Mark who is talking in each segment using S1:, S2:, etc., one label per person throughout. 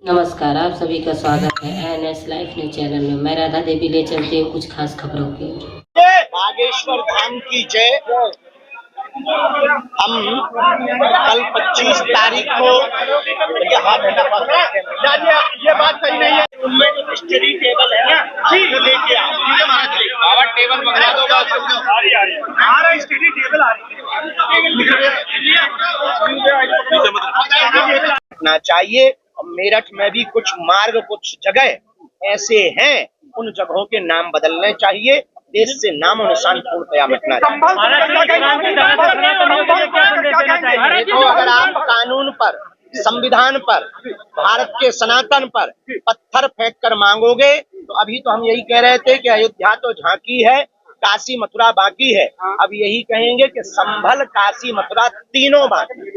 S1: नमस्कार, आप सभी का स्वागत है एनएस लाइफ न्यूज चैनल में। मैं राधा देवी ले चलती हूँ कुछ खास खबरों के।
S2: बागेश्वर धाम की जय। हम कल 25 तारीख को ये बात सही नहीं है। उनमें जो स्टडी टेबल है ना, वो लेके आओ। बाबा टेबल मंगा दो। हमारा स्टडी टेबल आ रही चाहिए। मेरठ में भी कुछ मार्ग, कुछ जगह ऐसे हैं, उन जगहों के नाम बदलने चाहिए। देश से नामो निशान पूर्णतया मिटना चाहिए। तो अगर आप कानून पर, संविधान पर, भारत के सनातन पर पत्थर फेंक कर मांगोगे, तो अभी तो हम यही कह रहे थे कि अयोध्या तो झांकी है, काशी मथुरा बाकी है। अब यही कहेंगे कि संभल, काशी, मथुरा तीनों बाकी।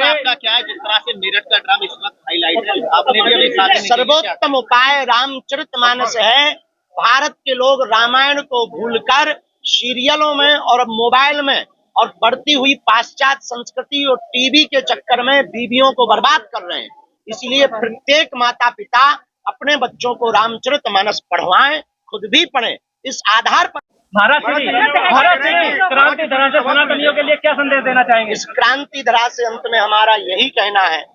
S3: आपका क्या है, जिस तरह से मेरठ का ड्राम इस वक्त हाईलाइट है, आपने भी अभी
S2: सर्वोत्तम उपाय रामचरितमानस है। भारत के लोग रामायण को भूलकर सीरियलों में और मोबाइल में और बढ़ती हुई पाश्चात्य संस्कृति और टीवी के चक्कर में बीवियों को बर्बाद कर रहे हैं। इसलिए प्रत्येक माता पिता अपने बच्चों को रामचरितमानस पढ़वाएं, खुद भी पढ़ें। इस आधार पर
S4: भारत क्रांति धरा से सनातनियों के लिए क्या संदेश देना चाहेंगे?
S2: इस क्रांति धरा से अंत में हमारा यही कहना है,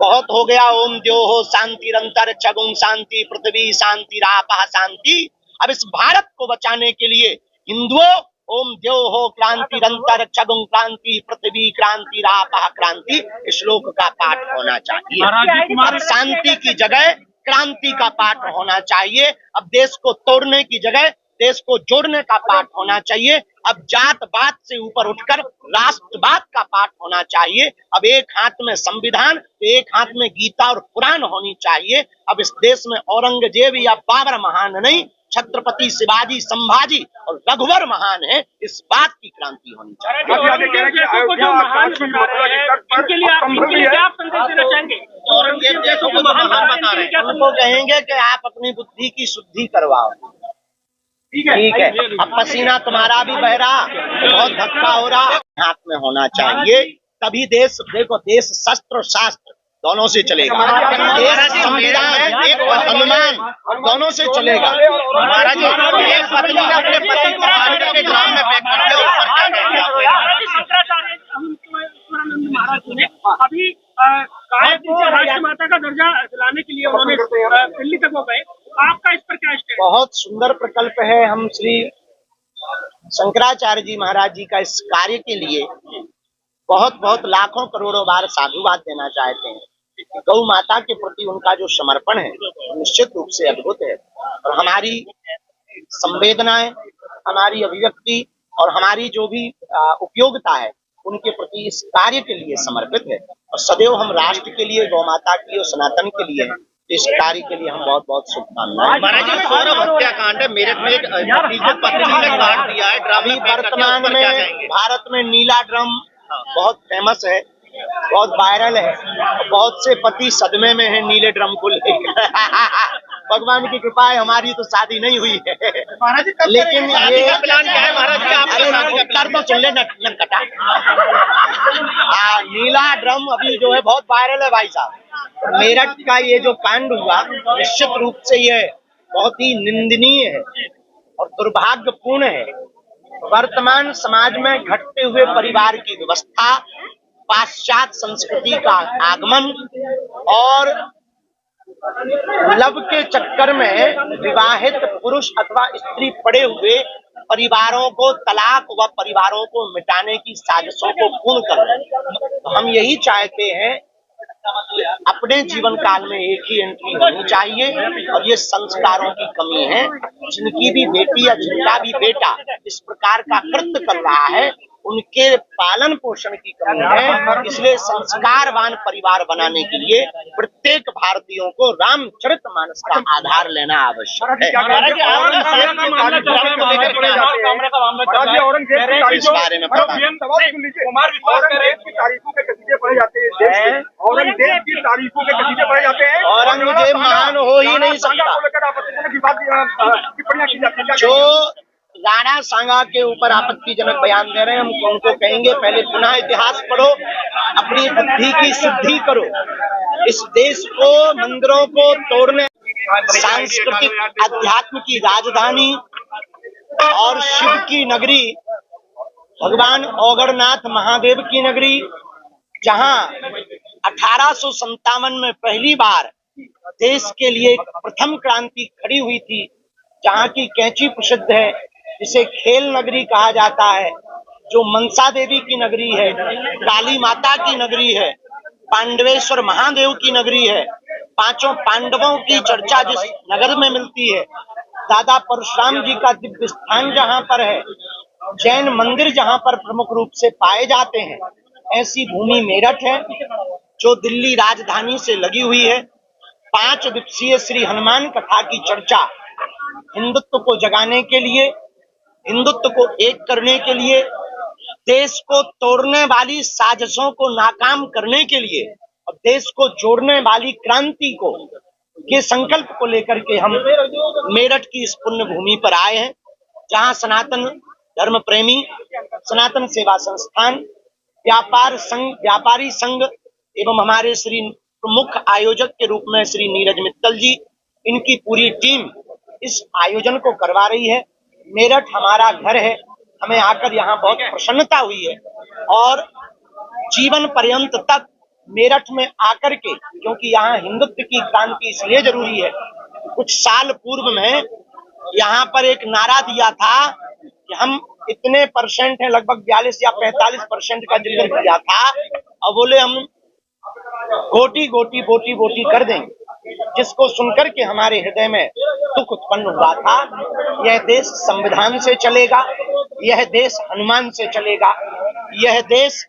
S2: बहुत हो गया ओम द्योः शांतिरंतर छगुं शांति पृथ्वी शांति रापः शांति। अब इस भारत को बचाने के लिए हिंदुओं ओम द्योः क्रांतिरंतर छगुं क्रांति पृथ्वी क्रांति रापः क्रांति श्लोक का पाठ होना चाहिए। अब शांति की जगह क्रांति का पाठ होना चाहिए। अब देश को तोड़ने की जगह देश को जोड़ने का पाठ होना चाहिए। अब जात पात से ऊपर उठकर राष्ट्रवाद का पाठ होना चाहिए। अब एक हाथ में संविधान, एक हाथ में गीता और कुरान होनी चाहिए। अब इस देश में औरंगजेब या बाबर महान नहीं, छत्रपति शिवाजी, संभाजी और रघुवर महान है। इस बात की क्रांति होनी चाहिए। औरंगजेब जैसों को महान बता रहे हैं, उनको कहेंगे कि आप अपनी बुद्धि की शुद्धि करवाओ। ठीक है, अब पसीना तुम्हारा भी बह रहा, बहुत धक्का हो रहा, हाथ में होना चाहिए। तभी देश, देखो, देश शस्त्र और शास्त्र दोनों से चलेगा। देश संविधान एक हनुमान दोनों से चलेगा। महाराज जी, एक पत्नी ने अपने पति को मार करके ग्राम में फेंक कर
S4: अभी गाय को राष्ट्रमाता का दर्जा दिलाने के लिए उन्होंने दिल्ली तक हो गए। आपका इस पर क्या स्टैंड?
S2: बहुत सुंदर प्रकल्प है। हम श्री शंकराचार्य जी महाराज जी का इस कार्य के लिए बहुत बहुत लाखों करोड़ों बार साधुवाद देना चाहते हैं। गौ माता के प्रति उनका जो समर्पण है निश्चित रूप से अद्भुत है, और हमारी संवेदनाएं, हमारी अभिव्यक्ति और हमारी जो भी उपयोगिता है उनके प्रति इस कार्य के लिए समर्पित है। और सदैव हम राष्ट्र के लिए, गौ माता के लिए और सनातन के लिए, इस कार्य के लिए हम बहुत बहुत शुभकामनाएं।
S3: महाराज जी, सौरभ हत्याकांड है, मेरठ में एक पत्नी ने काट दिया है ड्राम में।
S2: वर्तमान में भारत में नीला ड्रम बहुत फेमस है, बहुत वायरल है। बहुत से पति सदमे में है नीले ड्रम को लेकर। भगवान की कृपा है, हमारी तो शादी नहीं हुई है। लेकिन ये
S3: प्लान क्या है महाराज जी?
S2: उत्तर तो सुन ले नटकटा। नीला ड्रम अभी जो है बहुत वायरल है भाई साहब। मेरठ का ये जो कांड हुआ, निश्चित रूप से ये बहुत ही निंदनीय है और दुर्भाग्यपूर्ण है। वर्तमान समाज में घटते हुए परिवार की व्यवस्था, पाश्चात्य संस्कृति का आगमन और लव के चक्कर में विवाहित पुरुष अथवा स्त्री पड़े हुए परिवारों को तलाक व परिवारों को मिटाने की साजिशों को पूर्ण कर रहे हैं। तो हम यही चाहते हैं, अपने जीवन काल में एक ही एंट्री होनी चाहिए। और ये संस्कारों की कमी है। जिनकी भी बेटी या जिनका भी बेटा इस प्रकार का कृत्य कर रहा है, उनके पालन पोषण की कमी है। इसलिए संस्कारवान परिवार बनाने के लिए प्रत्येक भारतीयों को रामचरितमानस का आधार लेना आवश्यक है। इस बारे में
S4: औरंगजेब की तारीफों के कसीदे पढ़े जाते हैं।
S2: औरंगजेब महान हो ही नहीं सकता। जो राणा सांगा के ऊपर आपत्तिजनक बयान दे रहे हैं, हम उनको कहेंगे पहले पुनः इतिहास पढ़ो, अपनी बुद्धि की शुद्धि करो। इस देश को, मंदिरों को तोड़ने, सांस्कृतिक अध्यात्म की राजधानी और शिव की नगरी, भगवान औगड़नाथ महादेव की नगरी, जहां 1857 में पहली बार देश के लिए प्रथम क्रांति खड़ी हुई थी, जहां की कैंची प्रसिद्ध है, जिसे खेल नगरी कहा जाता है, जो मनसा देवी की नगरी है, काली माता की नगरी है, पांडवेश्वर महादेव की नगरी है, पांचों पांडवों की चर्चा जिस नगर में मिलती है, दादा परशुराम जी का दिव्य स्थान जहां पर है, जैन मंदिर जहां पर प्रमुख रूप से पाए जाते हैं, ऐसी भूमि मेरठ है जो दिल्ली राजधानी से लगी हुई है। 5 दिवसीय श्री हनुमान कथा की चर्चा हिंदुत्व को जगाने के लिए, हिंदुत्व को एक करने के लिए, देश को तोड़ने वाली साजिशों को नाकाम करने के लिए और देश को जोड़ने वाली क्रांति को के संकल्प को लेकर के हम मेरठ की इस पुण्य भूमि पर आए हैं, जहां सनातन धर्म प्रेमी, सनातन सेवा संस्थान, व्यापारी संघ एवं हमारे श्री प्रमुख आयोजक के रूप में श्री नीरज मित्तल जी, इनकी पूरी टीम इस आयोजन को करवा रही है। मेरठ हमारा घर है, हमें आकर यहाँ बहुत प्रसन्नता हुई है और जीवन पर्यंत तक मेरठ में आकर के, क्योंकि यहाँ हिंदुत्व की क्रांति इसलिए जरूरी है, कुछ साल पूर्व में यहाँ पर एक नारा दिया था कि हम इतने परसेंट हैं, लगभग 42 या 45% का जिक्र किया था और बोले हम गोटी गोटी बोटी बोटी कर देंगे, जिसको सुनकर के हमारे हृदय में दुख उत्पन्न हुआ था। यह देश संविधान से चलेगा, यह देश हनुमान से चलेगा, यह देश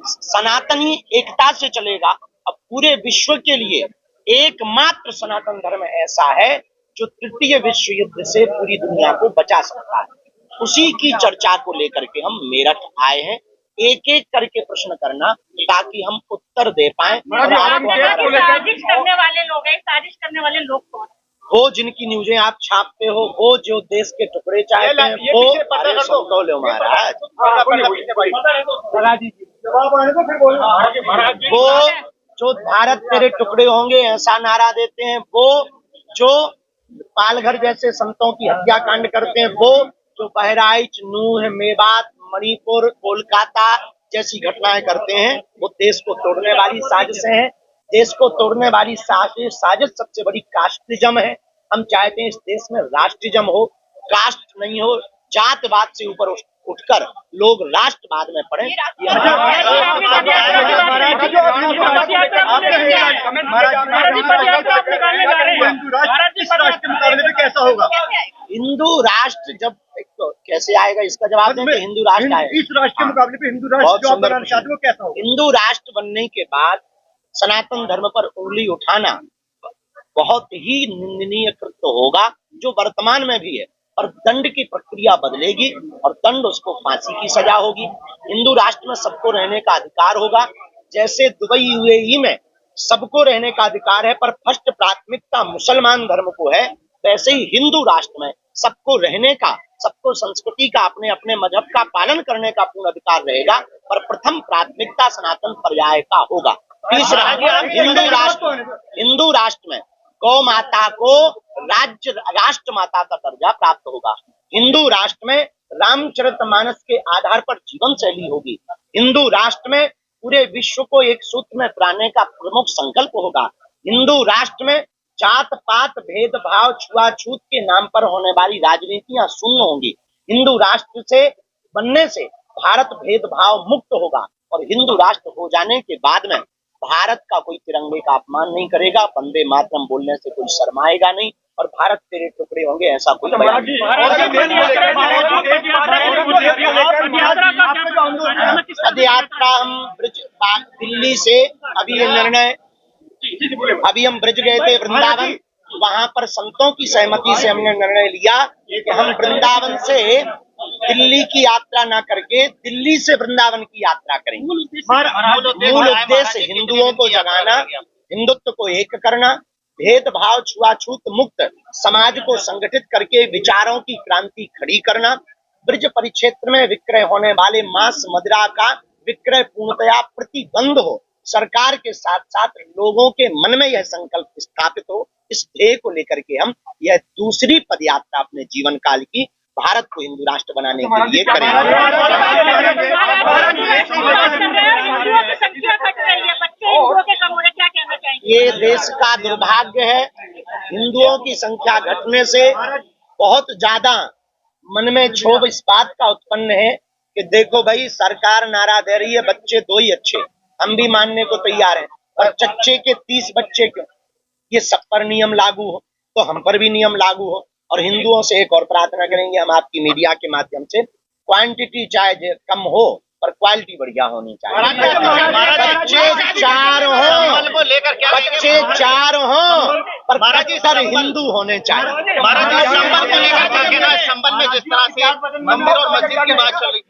S2: सनातनी एकता से चलेगा। अब पूरे विश्व के लिए एकमात्र सनातन धर्म ऐसा है जो तृतीय विश्व युद्ध से पूरी दुनिया को बचा सकता है। उसी की चर्चा को लेकर के हम मेरठ आए हैं, एक एक करके प्रश्न करना ताकि हम उत्तर दे पाए।
S5: साजिश करने वाले लोग हैं, साजिश करने वाले लोग कौन?
S2: वो जिनकी न्यूज़ें आप छापते हो, वो जो देश के टुकड़े चाहते हैं, वो अरे सुन लो महाराज, वो जो भारत तेरे टुकड़े होंगे ऐसा नारा देते हैं, वो जो पालघर जैसे संतों की हत्याकांड करते हैं, वो जो बहराइच, नूह, मेवात, मणिपुर, कोलकाता जैसी घटनाएं करते हैं, वो देश को तोड़ने वाली साजिशें हैं। देश को तोड़ने वाली साजिश सबसे बड़ी कास्टिज्म है। हम चाहते हैं इस देश में राष्ट्रिज्म हो, कास्ट नहीं हो, जातवाद से ऊपर उठकर लोग राष्ट्रवाद में पड़े।
S3: कैसा होगा
S2: हिंदू राष्ट्र जब कैसे आएगा, इसका जवाब दें कि हिंदू राष्ट्र आएगा।
S3: इस राष्ट्र के मुकाबले पे हिंदू राष्ट्र जो बनाना चाहते हो कैसा होगा?
S2: हिंदू राष्ट्र बनने के बाद सनातन धर्म पर उंगली उठाना बहुत ही निंदनीय कृत्य होगा, जो वर्तमान में भी है, और दंड की प्रक्रिया बदलेगी और दंड उसको फांसी की सजा होगी। हिंदू राष्ट्र में सबको रहने का अधिकार होगा, जैसे दुबई यूएई में सबको रहने का अधिकार है पर फर्स्ट प्राथमिकता मुसलमान धर्म को है, वैसे ही हिंदू राष्ट्र में सबको रहने का, सबको संस्कृति का, अपने अपने मजहब का पालन करने का पूर्ण अधिकार रहेगा, पर प्रथम प्राथमिकता सनातन पर्याय का होगा। तीसरा, हिंदू राष्ट्र में गौ माता को राष्ट्र माता का दर्जा प्राप्त होगा। हिंदू राष्ट्र में रामचरितमानस के आधार पर जीवन शैली होगी। हिंदू राष्ट्र में पूरे विश्व को एक सूत्र में पिराने का प्रमुख संकल्प होगा। हिंदू राष्ट्र में जात पात भेदभाव छुआछूत के नाम पर होने वाली राजनीतियां शून्य होंगी। हिंदू राष्ट्र से बनने से भारत भेदभाव मुक्त होगा और हिंदू राष्ट्र हो जाने के बाद में भारत का कोई तिरंगे का अपमान नहीं करेगा, वंदे मातरम बोलने से कोई शर्माएगा नहीं और भारत तेरे टुकड़े होंगे ऐसा कोई बयान नहीं। पद यात्रा हम दिल्ली से अभी हम ब्रिज गए थे वृंदावन, वहां पर संतों की सहमति से हमने निर्णय लिया कि हम वृंदावन से दिल्ली की यात्रा ना करके दिल्ली से वृंदावन की यात्रा करेंगे। मूल उद्देश्य हिंदुओं को जगाना, हिंदुत्व को एक करना, भेदभाव छुआछूत मुक्त समाज को संगठित करके विचारों की क्रांति खड़ी करना, ब्रज परिक्षेत्र में विक्रय होने वाले मांस मदिरा का विक्रय पूर्णतया प्रतिबंध हो, सरकार के साथ साथ लोगों के मन में यह संकल्प स्थापित हो, इस ध्येय को लेकर के हम यह दूसरी पदयात्रा अपने जीवन काल की भारत को हिंदू राष्ट्र बनाने के लिए करेंगे।
S5: हिंदुओं की संख्या घट रही है, बच्चे हिंदुओं के कम हो रहे, क्या कहना चाहेंगे?
S2: ये देश का दुर्भाग्य है। हिंदुओं की संख्या घटने से बहुत ज्यादा मन में क्षोभ इस बात का उत्पन्न है कि देखो भाई, सरकार नारा दे रही है बच्चे 2 ही अच्छे, हम भी मानने को तैयार हैं, और चच्चे के 30 बच्चे क्यों? ये सब पर नियम लागू हो तो हम पर भी नियम लागू हो। और हिंदुओं से एक और प्रार्थना करेंगे हम आपकी मीडिया के माध्यम से, क्वांटिटी चाहे कम हो पर क्वालिटी बढ़िया होनी चाहिए। बच्चे 4 हो, बच्चे 4 हो पर 75 हिंदू होने चाहिए।
S3: महाराज जी, संबल को लेकर क्या कहना है? संबल में जिस तरह से मंदिर और मस्जिद की बात चल रही है,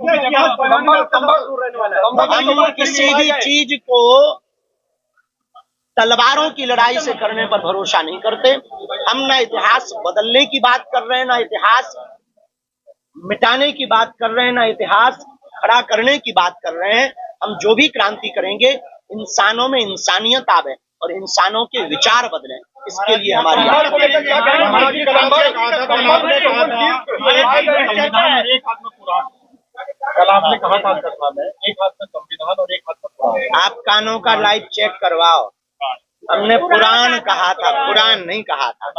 S2: हम किसी भी चीज को तलवारों की लड़ाई से करने पर भरोसा नहीं करते। हम ना इतिहास बदलने की बात कर रहे हैं, ना इतिहास मिटाने की बात कर रहे हैं, ना इतिहास खड़ा करने की बात कर रहे हैं। हम जो भी क्रांति करेंगे, इंसानों में इंसानियत आवे और इंसानों के विचार बदलें, इसके लिए हमारी
S3: एक हाथ में कुरान, कल आपने कहा था एक हाथ में संविधान और एक हाथ में कुरान।
S2: आप कानों का लाइव चेक करवाओ, हमने पुराण कहा था, कुरान नहीं कहा था।